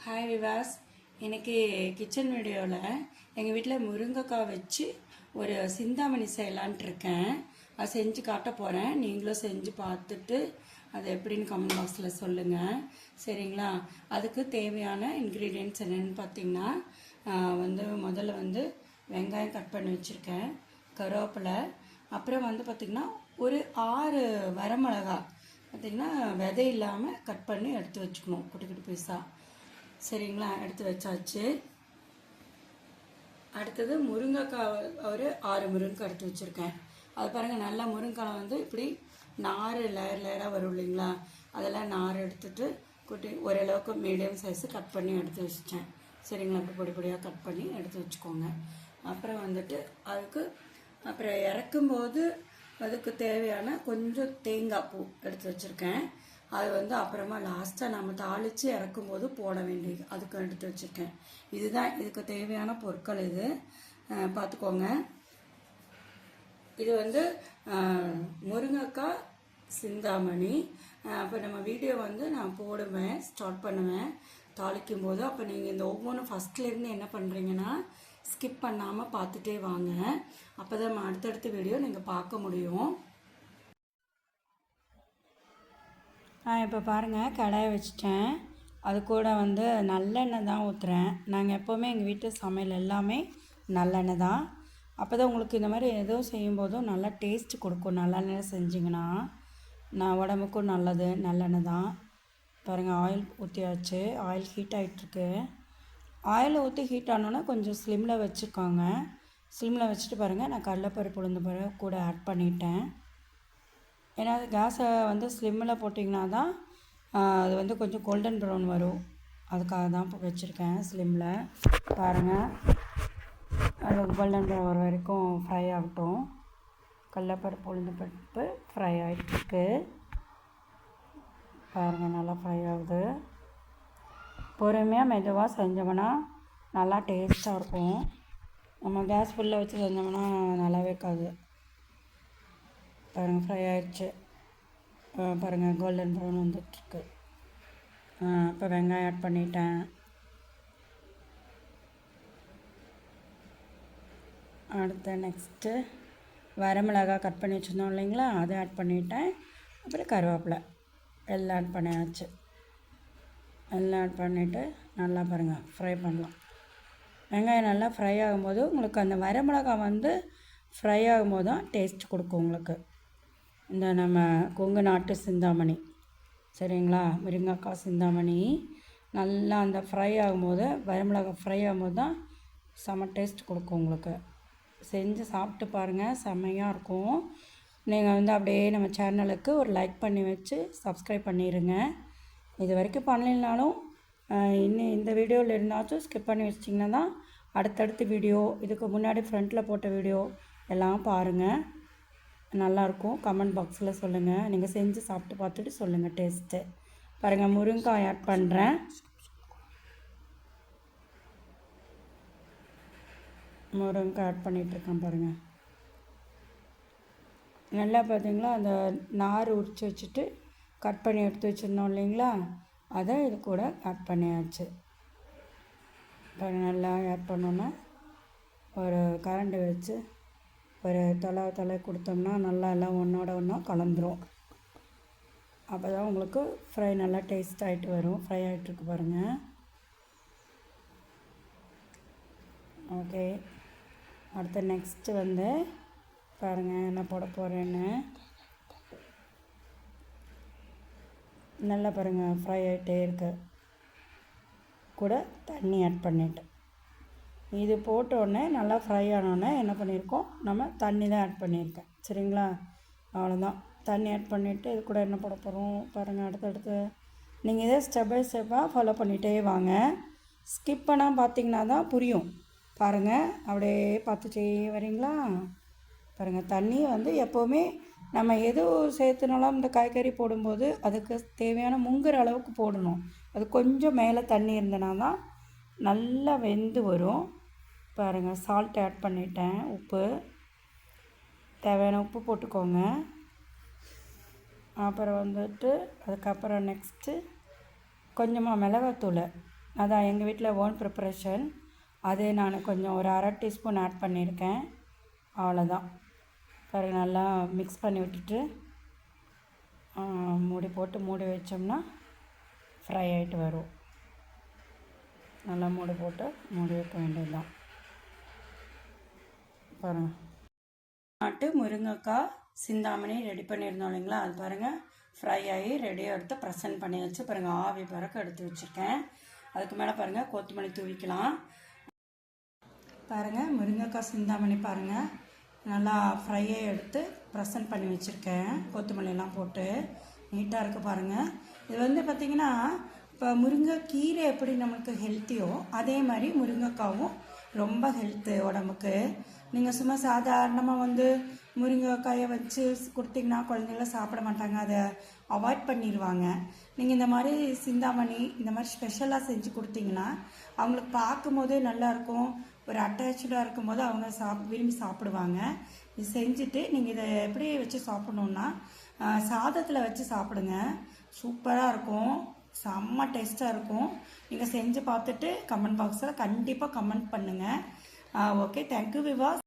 Hi விவாஸ். இன்றைக்கி kitchen வீடியோவில் எங்கள் வீட்டில் முருங்கைக்காய் வச்சு ஒரு சிந்தாமணி செய்யலான்ட்டு இருக்கேன். அதை செஞ்சு காட்ட போகிறேன். நீங்களும் செஞ்சு பார்த்துட்டு அது எப்படின்னு கமெண்ட் பாக்ஸில் சொல்லுங்கள், சரிங்களா? அதுக்கு தேவையான இன்க்ரீடியன்ட்ஸ் என்னென்னு பார்த்தீங்கன்னா முதல்ல வெங்காயம் கட் பண்ணி வச்சுருக்கேன், கருவேப்பிலை, அப்புறம் பார்த்திங்கன்னா ஒரு 6 வரமிளகா பார்த்திங்கன்னா விதை இல்லாமல் கட் பண்ணி எடுத்து வச்சுக்கணும், குட்டி குட்டி பீஸாக, சரிங்களா? எடுத்து வச்சாச்சு. அடுத்தது முருங்கைக்காய் ஒரு 6 முருங்கைக்காய் எடுத்து வச்சுருக்கேன். அது பாருங்கள், நல்லா முருங்கைக்காய் இப்படி நார் லேயராக வரும் இல்லைங்களா? அதெல்லாம் நார் எடுத்துகிட்டு குட்டி ஓரளவுக்கு மீடியம் சைஸு கட் பண்ணி எடுத்து வச்சிட்டேன், சரிங்களா? அப்படி பொடி பொடியாக கட் பண்ணி எடுத்து வச்சுக்கோங்க. அப்புறம் அதுக்கு அப்புறம் இறக்கும்போது அதுக்கு தேவையான கொஞ்சம் தேங்காய் பூ எடுத்து வச்சுருக்கேன். அது அப்புறமா லாஸ்ட்டாக நம்ம தாளித்து இறக்கும்போது போட வேண்டியது, அதுக்கு எடுத்து வச்சுருக்கேன். இதுதான் இதுக்கு தேவையான பொருட்கள். இது பார்த்துக்கோங்க. இது முருங்கைக்காய் சிந்தாமணி. அப்போ நம்ம வீடியோ நான் போடுவேன், ஸ்டார்ட் பண்ணுவேன் தாளிக்கும் போது. அப்போ நீங்கள் இந்த ஒவ்வொன்றும் ஃபஸ்ட்லேருந்து என்ன பண்ணுறீங்கன்னா ஸ்கிப் பண்ணாமல் பார்த்துட்டே வாங்க. அப்போ தான் நம்ம அடுத்தடுத்த வீடியோ நீங்கள் பார்க்க முடியும். இப்போ பாருங்கள், கடாயை வச்சுட்டேன். அது கூட நல்லெண்ணெய் தான் ஊற்றுறேன். நாங்கள் எப்போவுமே எங்கள் வீட்டு சமையல் எல்லாமே நல்லெண்ணெய் தான். அப்போ தான் உங்களுக்கு இந்த மாதிரி எதுவும் செய்யும்போதும் நல்லா டேஸ்ட்டு கொடுக்கும். நல்லெண்ணெய் செஞ்சிங்கன்னா நான் உடம்புக்கும் நல்லது, நல்லெண்ணெய் தான். பாருங்கள், ஆயில் ஊற்றியாச்சு. ஆயில் ஹீட் ஆகிட்டுருக்கு. ஆயில் ஊற்றி ஹீட் ஆனோன்னா கொஞ்சம் ஸ்லிம்மில் வச்சுக்கோங்க. ஸ்லிம்மில் வச்சுட்டு பாருங்கள், நான் கடலைப்பருப்பு உளுந்து பருப்பு கூட ஆட் பண்ணிட்டேன். ஏன்னா கேஸை ஸ்லிம்மில் போட்டிங்கன்னா தான் அது கொஞ்சம் கோல்டன் ப்ரௌன் வரும். அதுக்காக தான் இப்போ வச்சுருக்கேன் ஸ்லிம்மில். பாருங்கள், அது கோல்டன் ப்ரௌன் வர வரைக்கும் ஃப்ரை ஆகட்டும். கடலைப்பருப்பு உளுந்து பருப்பு ஃப்ரை ஆகிட்டுருக்கு. பாருங்கள், நல்லா ஃப்ரை ஆகுது. பொறுமையாக மெதுவாக செஞ்சோம்னா நல்லா டேஸ்ட்டாக இருக்கும். நம்ம கேஸ் ஃபுல்லில் வச்சு செஞ்சோம்னா நல்லாவே இருக்காது. பாருங்கள், ஃப்ரை ஆகிடுச்சு. பாருங்கள், கோல்டன் ப்ரௌன் வந்துட்டுருக்கு. இப்போ வெங்காயம் ஆட் பண்ணிட்டேன். அடுத்து நெக்ஸ்ட்டு வரமிளகா கட் பண்ணி வச்சுருந்தோம் இல்லைங்களா, அதை ஆட் பண்ணிட்டேன். அப்புறம் கருவேப்பிலை எல்லாம் ஆட் பண்ணியாச்சு. எல்லாம் ஆட் பண்ணிவிட்டு நல்லா பாருங்கள் ஃப்ரை பண்ணலாம். வெங்காயம் நல்லா ஃப்ரை ஆகும்போது உங்களுக்கு அந்த வரமிளகா ஃப்ரை ஆகும்போது தான் டேஸ்ட் கொடுக்கும் உங்களுக்கு. இந்த நம்ம கொங்கு நாட்டு சிந்தாமணி, சரிங்களா? முருங்கைக்காய் சிந்தாமணி நல்லா அந்த ஃப்ரை ஆகும்போது, வரமிளகா ஃப்ரை ஆகும்போது தான் செம்ம டேஸ்ட் கொடுக்கும் உங்களுக்கு. செஞ்சு சாப்பிட்டு பாருங்கள், செம்மையாக இருக்கும். நீங்கள் அப்படியே நம்ம சேனலுக்கு ஒரு லைக் பண்ணி வச்சு சப்ஸ்கிரைப் பண்ணிடுங்க. இது வரைக்கும் பண்ணலைனாலும் இன்னும் இந்த வீடியோவில் இருந்தாச்சும் ஸ்கிப் பண்ணி வச்சிட்டிங்கன்னா தான் அடுத்தடுத்த வீடியோ, இதுக்கு முன்னாடி ஃப்ரண்ட்டில் போட்ட வீடியோ எல்லாம் பாருங்கள், நல்லாயிருக்கும். கமெண்ட் பாக்ஸில் சொல்லுங்கள். நீங்கள் செஞ்சு சாப்பிட்டு பார்த்துட்டு சொல்லுங்கள் டேஸ்ட்டு. பாருங்கள், முருங்கைக்காய் ஆட் பண்ணுறேன். முருங்கைக்காய் ஆட் பண்ணிகிட்ருக்கேன். பாருங்கள், நல்லா பார்த்தீங்களா? அந்த நார் உரித்து வச்சுட்டு கட் பண்ணி எடுத்து வச்சுருந்தோம் இல்லைங்களா, அதை இது கூட ஆட் பண்ணியாச்சு. நல்லா ஆட் பண்ணோன்னா ஒரு கரண்டி வச்சு ஒரு தலை கொடுத்தோம்னா நல்லா எல்லாம் ஒன்றோட ஒன்றா கலந்துரும். அப்போ தான் உங்களுக்கு ஃப்ரை நல்லா டேஸ்ட் ஆகிட்டு வரும். ஃப்ரை ஆகிட்டுருக்கு பாருங்கள். ஓகே, அடுத்து நெக்ஸ்ட்டு பாருங்கள் என்ன போட போகிறேன்னு. நல்லா பாருங்கள் ஃப்ரை ஆகிட்டே இருக்கு. கூட தண்ணி ஆட் பண்ணிவிட்டு இது போட்டோடனே நல்லா ஃப்ரை ஆனோடனே என்ன பண்ணியிருக்கோம், நம்ம தண்ணி தான் ஆட் பண்ணியிருக்கேன், சரிங்களா? அவ்வளோதான். தண்ணி ஆட் பண்ணிவிட்டு இது கூட என்ன போட போகிறோம் பாருங்கள். அடுத்தடுத்து நீங்கள் இதே ஸ்டெப் பை ஸ்டெப்பாக ஃபாலோ பண்ணிகிட்டே வாங்க. ஸ்கிப் பண்ணால் பார்த்தீங்கன்னா தான் புரியும். பாருங்கள், அப்படியே பார்த்துட்டே வரீங்களா? பாருங்கள், தண்ணி எப்போவுமே நம்ம எது சேர்த்துனாலும் இந்த காய்கறி போடும்போது அதுக்கு தேவையான முங்குற அளவுக்கு போடணும். அது கொஞ்சம் மேலே தண்ணி இருந்தனா தான் நல்லா வெந்து வரும். பாருங்கள், சால்ட் ஆட் பண்ணிட்டேன். உப்பு தேவையான உப்பு போட்டுக்கோங்க. அப்புறம் அதுக்கப்புறம் நெக்ஸ்ட்டு கொஞ்சமாக மிளகாத்தூள் அதான் எங்கள் வீட்டில் ஓன் ப்ரிப்பரேஷன். அது நான் கொஞ்சம் ஒரு அரை டீஸ்பூன் ஆட் பண்ணியிருக்கேன். அவ்வளோதான். பாருங்கள், நல்லா மிக்ஸ் பண்ணி விட்டுட்டு மூடி போட்டு மூடி வச்சோம்னா ஃப்ரை ஆகிட்டு வரும். நல்லா மூடி போட்டு மூடி வைக்க வேண்டியது தான். பாருங்கள், நாட்டு முருங்கைக்காய் சிந்தாமணி ரெடி பண்ணியிருந்தோம் இல்லைங்களா, அது பாருங்கள் ஃப்ரை ஆகி ரெடியாக எடுத்து ப்ரெசன்ட் பண்ணி வச்சு பாருங்கள் ஆவி பறக்க எடுத்து வச்சுருக்கேன். அதுக்கு மேலே பாருங்கள் கொத்தமல்லி தூவிக்கலாம். பாருங்கள் முருங்கைக்காய் சிந்தாமணி பாருங்கள் நல்லா ஃப்ரையாக எடுத்து ப்ரெசன்ட் பண்ணி வச்சுருக்கேன். கொத்தமல்லியெல்லாம் போட்டு நீட்டாக இருக்குது பாருங்கள். இது வந்து பார்த்திங்கன்னா இப்போ முருங்கைக்கீரை எப்படி நமக்கு ஹெல்த்தியோ அதே மாதிரி முருங்கைக்காவும் ரொம்ப ஹெல்த்து உடம்புக்கு. நீங்கள் சும்மா சாதாரணமாக வந்து முருங்கைக்காயை வச்சு கொடுத்தீங்கன்னா குழந்தைங்களாம் சாப்பிட மாட்டாங்க, அதை அவாய்ட் பண்ணிடுவாங்க. நீங்கள் இந்த மாதிரி சிந்தாமணி இந்த மாதிரி ஸ்பெஷலாக செஞ்சு கொடுத்தீங்கன்னா அவங்களுக்கு பார்க்கும் போதே நல்லாயிருக்கும், ஒரு அட்டாச்சாக இருக்கும்போது அவங்க விரும்பி சாப்பிடுவாங்க. இது செஞ்சுட்டு நீங்கள் இதை எப்படி வச்சு சாப்பிட்ணுன்னா சாதத்தில் வச்சு சாப்பிடுங்க. சூப்பராக இருக்கும், செம்ம டேஸ்ட்டாக இருக்கும். நீங்கள் செஞ்சு பார்த்துட்டு கமெண்ட் பாக்ஸில் கண்டிப்பாக கமெண்ட் பண்ணுங்கள். ஓகே, தேங்க்யூ விவாஸ்.